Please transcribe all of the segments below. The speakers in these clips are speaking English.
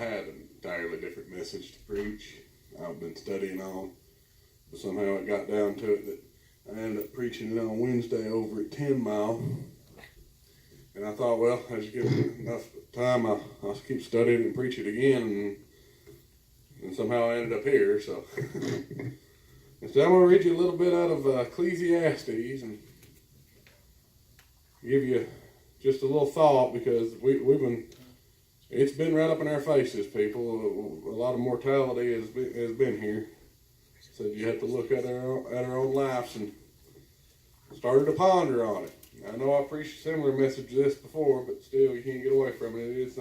had an entirely different message to preach. I've been studying on, but somehow it got down to it that I ended up preaching it on Wednesday over at 10 Mile. And I thought, well, as you give me enough time, I'll keep studying and preach it again. And somehow I ended up here. So, and so I'm going to read you a little bit out of Ecclesiastes and give you just a little thought, because it's been right up in our faces, people. A lot of mortality has been here. So you have to look at our own lives and started to ponder on it. I know I preached a similar message to this before, but still you can't get away from it. It is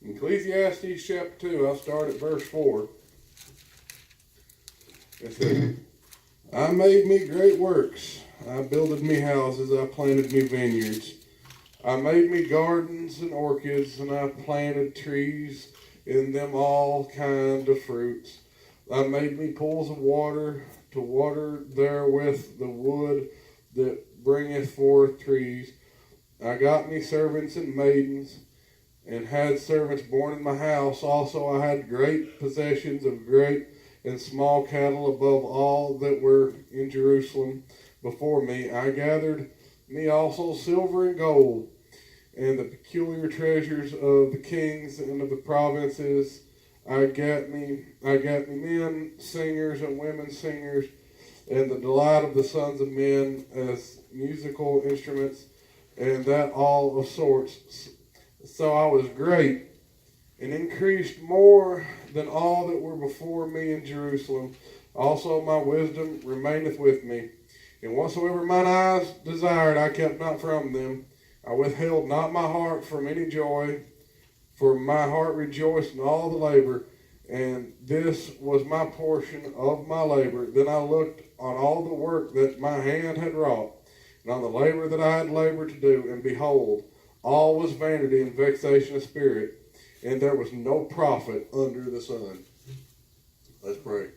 Ecclesiastes chapter 2. I'll start at verse 4. It says, I made me great works. I builded me houses. I planted me vineyards. I made me gardens and orchards, and I planted trees, in them all kind of fruits. I made me pools of water to water therewith the wood that bringeth forth trees. I got me servants and maidens, and had servants born in my house. Also I had great possessions of great and small cattle above all that were in Jerusalem before me. I gathered me also silver and gold, and the peculiar treasures of the kings and of the provinces. I got me men singers and women singers, and the delight of the sons of men as musical instruments, and that all of sorts. So I was great, and increased more than all that were before me in Jerusalem. Also my wisdom remaineth with me, and whatsoever mine eyes desired I kept not from them. I withheld not my heart from any joy, for my heart rejoiced in all the labor, and this was my portion of my labor. Then I looked on all the work that my hand had wrought, and on the labor that I had labored to do, and behold, all was vanity and vexation of spirit, and there was no profit under the sun. Let's pray.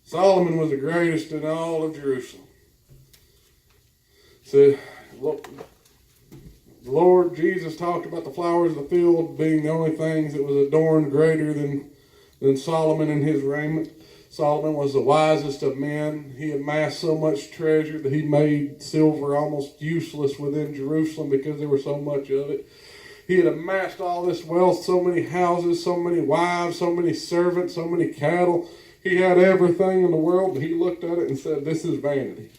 Solomon was the greatest in all of Jerusalem. So, look, the Lord Jesus talked about the flowers of the field being the only things that was adorned greater than Solomon in his raiment. Solomon was the wisest of men. He amassed so much treasure that he made silver almost useless within Jerusalem because there was so much of it. He had amassed all this wealth, so many houses, so many wives, so many servants, so many cattle. He had everything in the world, and he looked at it and said, this is vanity.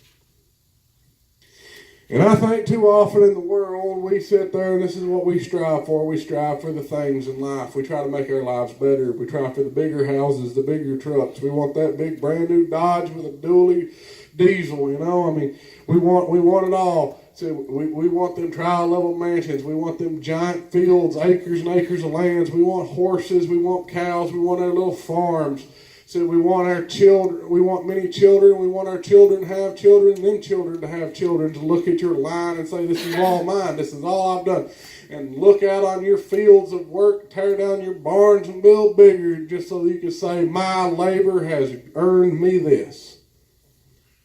And I think too often in the world, we sit there and this is what we strive for. We strive for the things in life. We try to make our lives better. We try for the bigger houses, the bigger trucks. We want that big brand new Dodge with a dually diesel, you know. I mean, we want it all. So we want them tri-level mansions. We want them giant fields, acres and acres of lands. We want horses. We want cows. We want our little farms. So we want our children, we want many children, we want our children to have children, and them children to have children, to look at your line and say, this is all mine, this is all I've done. And look out on your fields of work, tear down your barns and build bigger, just so you can say, my labor has earned me this.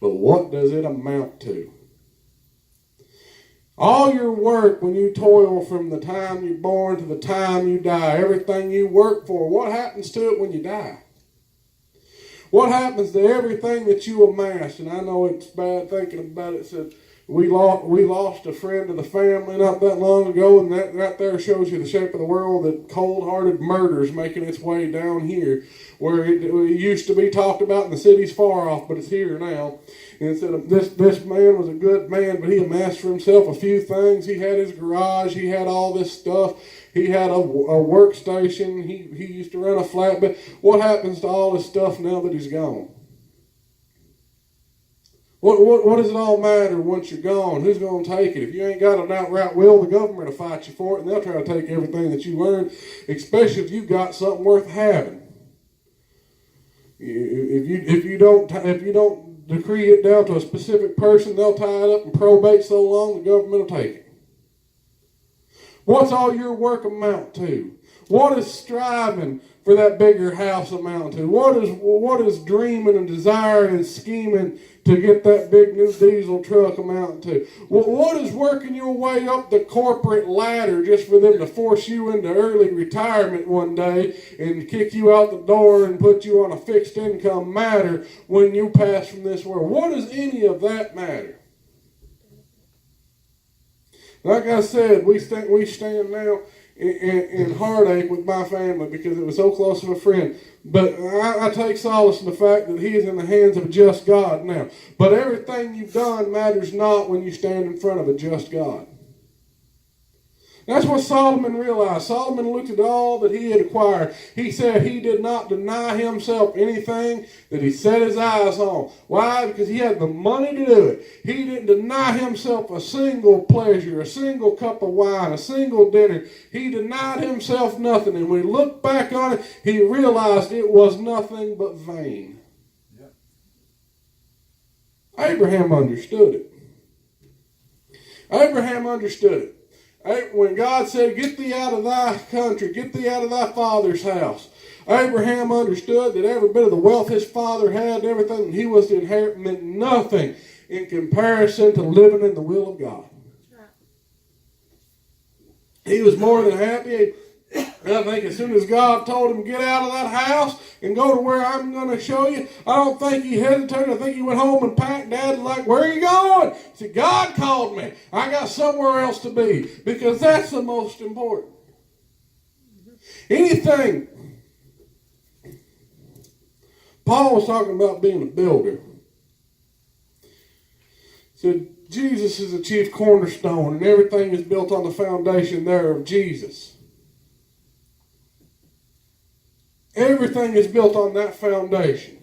But what does it amount to? All your work, when you toil from the time you're born to the time you die, everything you work for, what happens to it when you die? What happens to everything that you amassed? And I know it's bad thinking about it. Said we lost a friend of the family not that long ago, and that right there shows you the shape of the world. That cold-hearted murder is making its way down here, where it used to be talked about in the cities far off, but it's here now. And it said this man was a good man, but he amassed for himself a few things. He had his garage. He had all this stuff. He had a workstation. He used to run a flatbed. What happens to all this stuff now that he's gone? What does it all matter once you're gone? Who's going to take it? If you ain't got an outright will, the government will fight you for it, and they'll try to take everything that you earned, especially if you've got something worth having. If you don't decree it down to a specific person, they'll tie it up in probate so long the government will take it. What's all your work amount to? What is striving for that bigger house amount to? What is dreaming and desiring and scheming to get that big new diesel truck amount to? What is working your way up the corporate ladder just for them to force you into early retirement one day and kick you out the door and put you on a fixed income matter when you pass from this world? What does any of that matter? Like I said, we stand now in heartache with my family because it was so close of a friend. But I take solace in the fact that he is in the hands of a just God now. But everything you've done matters not when you stand in front of a just God. That's what Solomon realized. Solomon looked at all that he had acquired. He said he did not deny himself anything that he set his eyes on. Why? Because he had the money to do it. He didn't deny himself a single pleasure, a single cup of wine, a single dinner. He denied himself nothing. And when he looked back on it, he realized it was nothing but vain. Yep. Abraham understood it. Abraham understood it. When God said, get thee out of thy country, get thee out of thy father's house, Abraham understood that every bit of the wealth his father had, everything he was to inherit, meant nothing in comparison to living in the will of God. He was more than happy. I think as soon as God told him, get out of that house and go to where I'm going to show you, I don't think he hesitated. I think he went home and packed. Dad was like, where are you going? He said, God called me. I got somewhere else to be, because that's the most important. Anything. Paul was talking about being a builder. He said, Jesus is the chief cornerstone, and everything is built on the foundation there of Jesus. Everything is built on that foundation.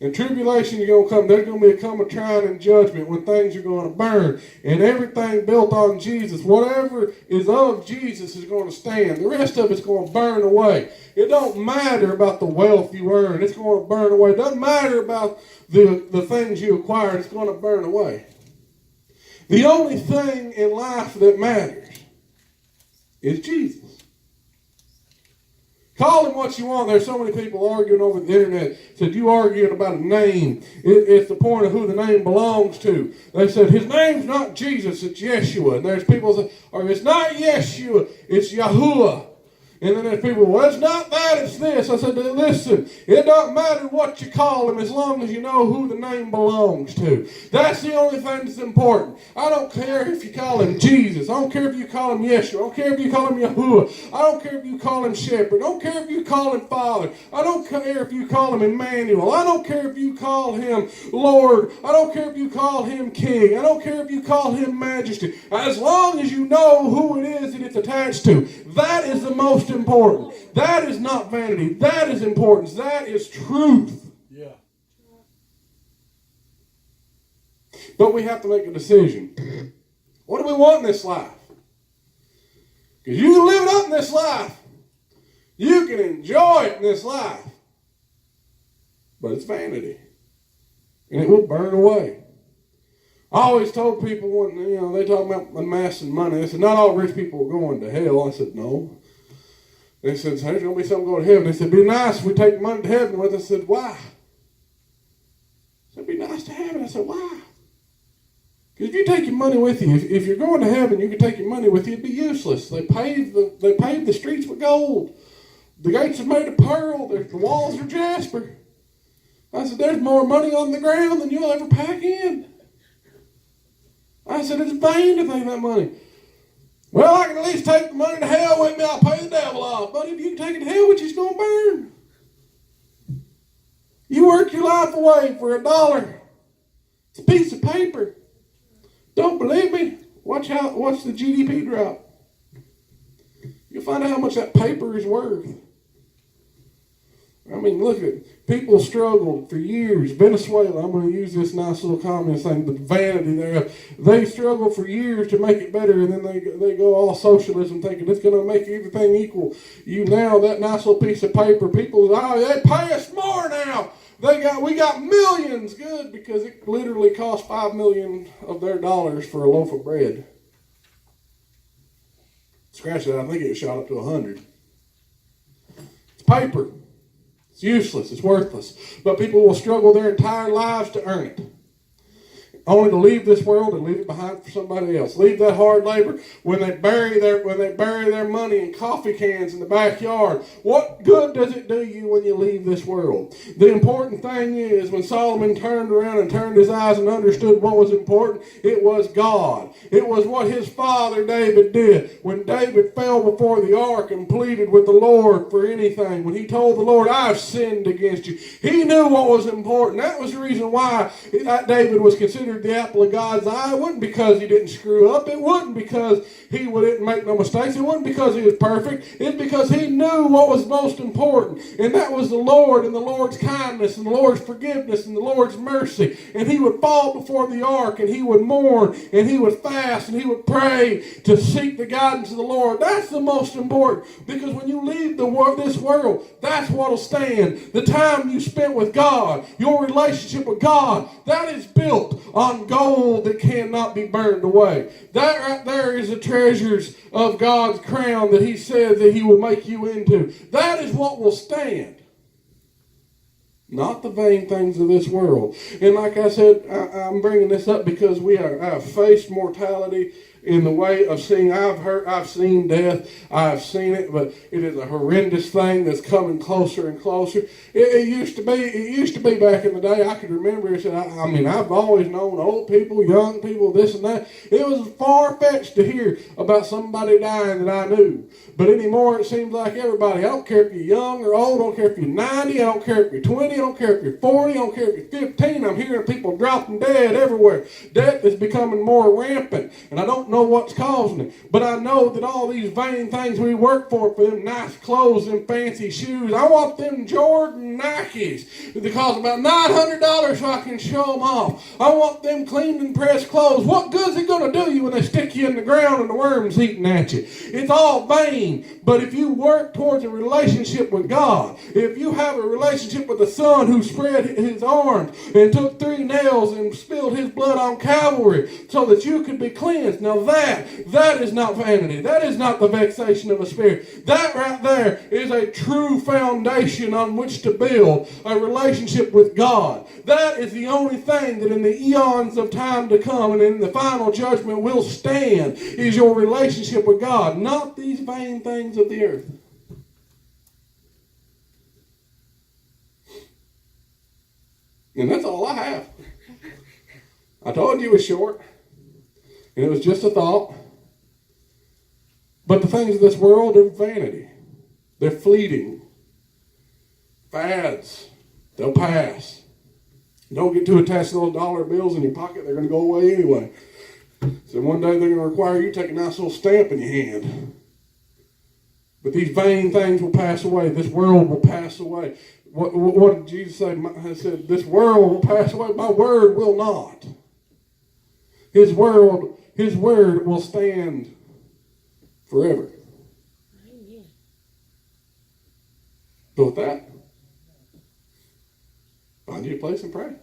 And tribulation is going to come. There's going to become a trial and judgment when things are going to burn. And everything built on Jesus, whatever is of Jesus, is going to stand. The rest of it's going to burn away. It don't matter about the wealth you earn. It's going to burn away. It doesn't matter about the things you acquired. It's going to burn away. The only thing in life that matters is Jesus. Call him what you want. There's so many people arguing over the internet. Said, you arguing about a name. It's the point of who the name belongs to. They said, his name's not Jesus, it's Yeshua. And there's people that say, or it's not Yeshua, it's Yahuwah. And then there's people, well, it's not that, it's this. I said, listen, it doesn't matter what you call him as long as you know who the name belongs to. That's the only thing that's important. I don't care if you call him Jesus. I don't care if you call him Yeshua. I don't care if you call him Yahuwah. I don't care if you call him Shepherd. I don't care if you call him Father. I don't care if you call him Emmanuel. I don't care if you call him Lord. I don't care if you call him King. I don't care if you call him Majesty. As long as you know who it is that it's attached to, that is the most important. That is not vanity. That is importance. That is truth. Yeah. But we have to make a decision. What do we want in this life? Because you can live it up in this life. You can enjoy it in this life. But it's vanity. And it will burn away. I always told people when they talk about amassing money, they said, not all rich people are going to hell. I said, no. They said, there's going to be some going to heaven. They said, it'd be nice if we take money to heaven with us. I said, why? I said, it'd be nice to heaven. I said, why? Because if you take your money with you, if you're going to heaven, you can take your money with you, it'd be useless. They paved the streets with gold. The gates are made of pearl. The walls are jasper. I said, there's more money on the ground than you'll ever pack in. I said, it's vain to think that money. Well, I can at least take the money to hell with me. I'll pay the devil off. But if you can take it to hell with you, it's going to burn. You work your life away for $1. It's a piece of paper. Don't believe me? Watch the GDP drop. You'll find out how much that paper is worth. I mean, look at people struggled for years. Venezuela, I'm going to use this nice little communist thing, the vanity there. They struggled for years to make it better, and then they go all socialism, thinking it's going to make everything equal. You now, that nice little piece of paper, people, they pay us more now. We got millions. Good, because it literally cost $5 million of their dollars for a loaf of bread. Scratch that, I think it shot up to 100. paper. It's useless. It's worthless. But people will struggle their entire lives to earn it, only to leave this world and leave it behind for somebody else. Leave that hard labor. When they bury their money in coffee cans in the backyard, what good does it do you when you leave this world? The important thing is, when Solomon turned around and turned his eyes and understood what was important, it was God. It was what his father David did. When David fell before the ark and pleaded with the Lord for anything, when he told the Lord, I've sinned against you, he knew what was important. That was the reason why David was considered the apple of God's eye. It wasn't because he didn't screw up. It wasn't because he didn't make no mistakes. It wasn't because he was perfect. It's because he knew what was most important, and that was the Lord and the Lord's kindness and the Lord's forgiveness and the Lord's mercy. And he would fall before the ark, and he would mourn, and he would fast, and he would pray to seek the guidance of the Lord. That's the most important, because when you leave this world, that's what will stand. The time you spent with God, your relationship with God, that is built on gold that cannot be burned away. That right there is the treasures of God's crown that he said that he will make you into. That is what will stand, not the vain things of this world. And like I said, I'm bringing this up because I have faced mortality in the way of seeing. I've seen death. I've seen it, but it is a horrendous thing that's coming closer and closer. It used to be back in the day. I could remember it. I've always known old people, young people, this and that. It was far-fetched to hear about somebody dying that I knew. But anymore, it seems like everybody, I don't care if you're young or old, I don't care if you're 90, I don't care if you're 20, I don't care if you're 40, I don't care if you're 15, I'm hearing people dropping dead everywhere. Death is becoming more rampant, and I don't know what's causing it. But I know that all these vain things we work for them nice clothes and fancy shoes, I want them Jordan Nikes that cost about $900 so I can show them off. I want them cleaned and pressed clothes. What good is it going to do you when they stick you in the ground and the worms eating at you? It's all vain. But if you work towards a relationship with God, if you have a relationship with the Son who spread his arms and took 3 nails and spilled his blood on Calvary so that you could be cleansed, now that is not vanity. That is not the vexation of a spirit. That right there is a true foundation on which to build a relationship with God. That is the only thing that in the eons of time to come and in the final judgment will stand, is your relationship with God, not these vain things of the earth. And that's all I have. I told you it was short, and it was just a thought. But the things of this world are vanity. They're fleeting. Fads. They'll pass. Don't get too attached to those dollar bills in your pocket. They're going to go away anyway. So one day they're going to require you to take a nice little stamp in your hand. But these vain things will pass away. This world will pass away. What did Jesus say? He said, this world will pass away. My word will not. His word will stand forever. Amen. So with that, find you a place and pray.